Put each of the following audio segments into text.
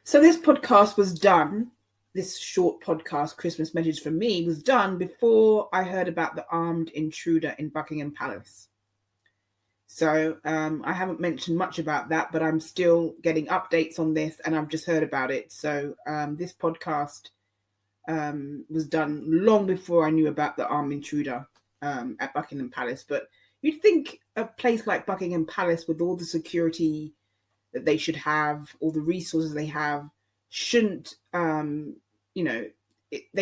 So this podcast was done, this short podcast, Christmas Message from Me, was done before I heard about the armed intruder in Buckingham Palace. So I haven't mentioned much about that, but I'm still getting updates on this and I've just heard about it. So this podcast was done long before I knew about the armed intruder at Buckingham Palace. But you'd think a place like Buckingham Palace, with all the security that they should have, all the resources they have, shouldn't, they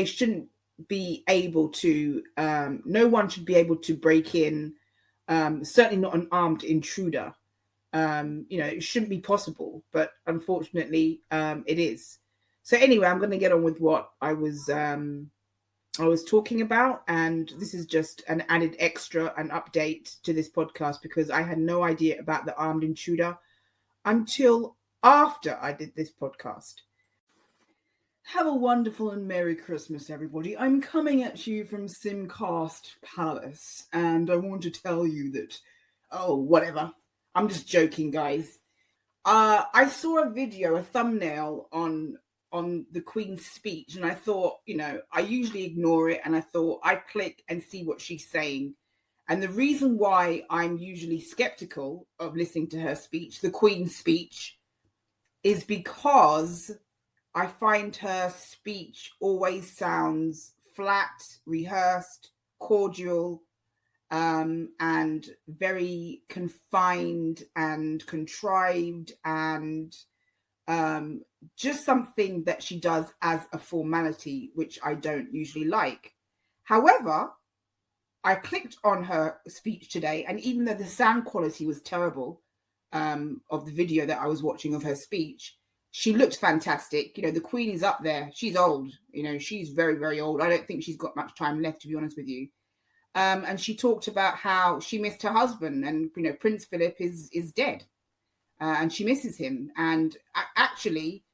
shouldn't be able to, no one should be able to break in, certainly not an armed intruder. It shouldn't be possible, but unfortunately, it is. So anyway, I'm going to get on with what I was talking about, and this is just an added extra, an update to this podcast, because I had no idea about the armed intruder until after I did this podcast. Have a wonderful and Merry Christmas, everybody. I'm coming at you from Simcast Palace, and I want to tell you that, whatever. I'm just joking, guys. I saw a video, a thumbnail on the Queen's speech, and I thought, I usually ignore it, and I thought I'd click and see what she's saying. And the reason why I'm usually skeptical of listening to her speech, the Queen's speech, is because I find her speech always sounds flat, rehearsed, cordial, and very confined and contrived, and just something that she does as a formality, which I don't usually like. However, I clicked on her speech today, and even though the sound quality was terrible of the video that I was watching of her speech, she looked fantastic. The Queen is up there. She's old. She's very, very old. I don't think she's got much time left, to be honest with you. And she talked about how she missed her husband, and Prince Philip is dead, and she misses him. And actually,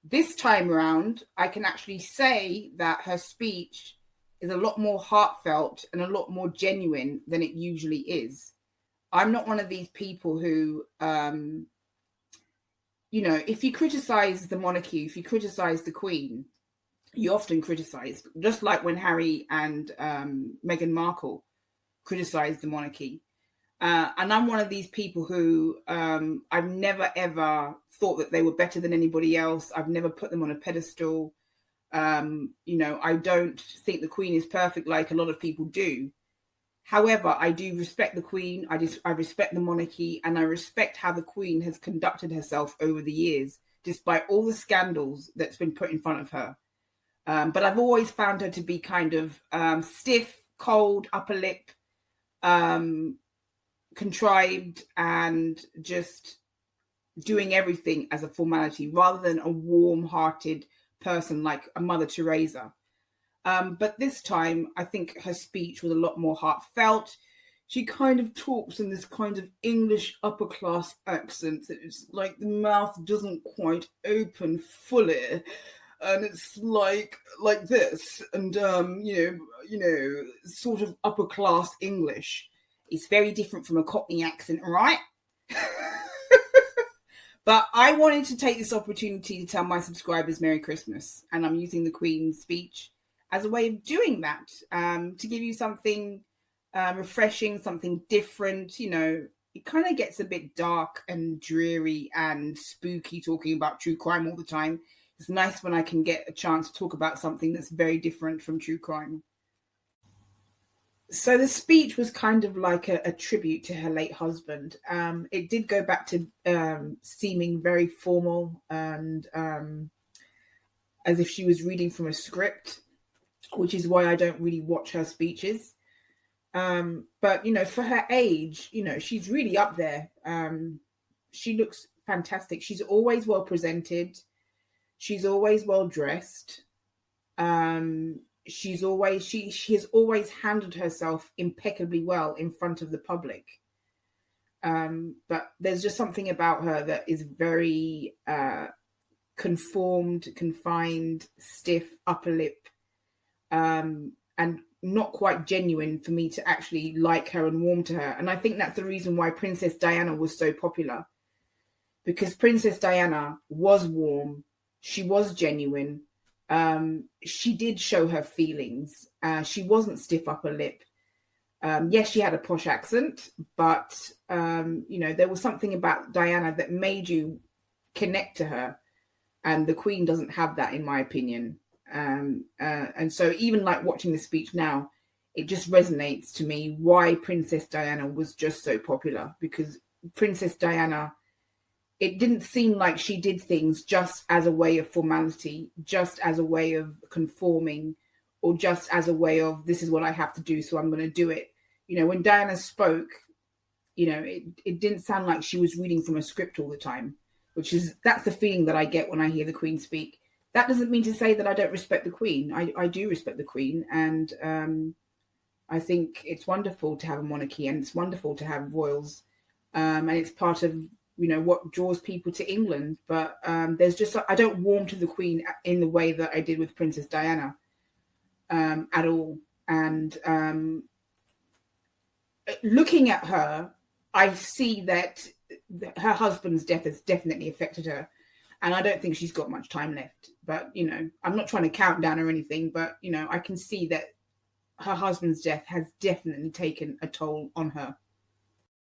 this time around, I can actually say that her speech is a lot more heartfelt and a lot more genuine than it usually is. I'm not one of these people who, if you criticize the monarchy, if you criticize the Queen, you often criticize, just like when Harry and Meghan Markle criticized the monarchy. And I'm one of these people who I've never, ever thought that they were better than anybody else. I've never put them on a pedestal. I don't think the Queen is perfect like a lot of people do. However, I do respect the Queen. I respect the monarchy, and I respect how the Queen has conducted herself over the years, despite all the scandals that's been put in front of her. But I've always found her to be kind of stiff, cold, upper lip, contrived, and just doing everything as a formality rather than a warm-hearted person like a Mother Teresa. But this time, I think her speech was a lot more heartfelt. She kind of talks in this kind of English upper class accent that it's like the mouth doesn't quite open fully, and it's like this, and sort of upper class English. It's very different from a Cockney accent, right? But I wanted to take this opportunity to tell my subscribers Merry Christmas, and I'm using the Queen's speech as a way of doing that, to give you something refreshing, something different. It kind of gets a bit dark and dreary and spooky talking about true crime all the time. It's nice when I can get a chance to talk about something that's very different from true crime. So the speech was kind of like a tribute to her late husband. It did go back to seeming very formal and as if she was reading from a script, which is why I don't really watch her speeches. But, for her age, she's really up there. She looks fantastic. She's always well presented. She's always well dressed. She has always handled herself impeccably well in front of the public. But there's just something about her that is very conformed, confined, stiff, upper lip, and not quite genuine for me to actually like her and warm to her. And I think that's the reason why Princess Diana was so popular, because Princess Diana was warm, She was genuine. She did show her feelings. She wasn't stiff upper lip. Yes, she had a posh accent, but there was something about Diana that made you connect to her, and the Queen doesn't have that, in my opinion. And so, even like watching the speech now, it just resonates to me why Princess Diana was just so popular, because Princess Diana, it didn't seem like she did things just as a way of formality, just as a way of conforming, or just as a way of, this is what I have to do, so I'm going to do it. When Diana spoke, it didn't sound like she was reading from a script all the time, that's the feeling that I get when I hear the Queen speak. That doesn't mean to say that I don't respect the Queen. I do respect the Queen, and I think it's wonderful to have a monarchy, and it's wonderful to have royals, and it's part of what draws people to England. But there's just, I don't warm to the Queen in the way that I did with Princess Diana at all. And looking at her, I see that her husband's death has definitely affected her, and I don't think she's got much time left. But I'm not trying to count down or anything, but I can see that her husband's death has definitely taken a toll on her.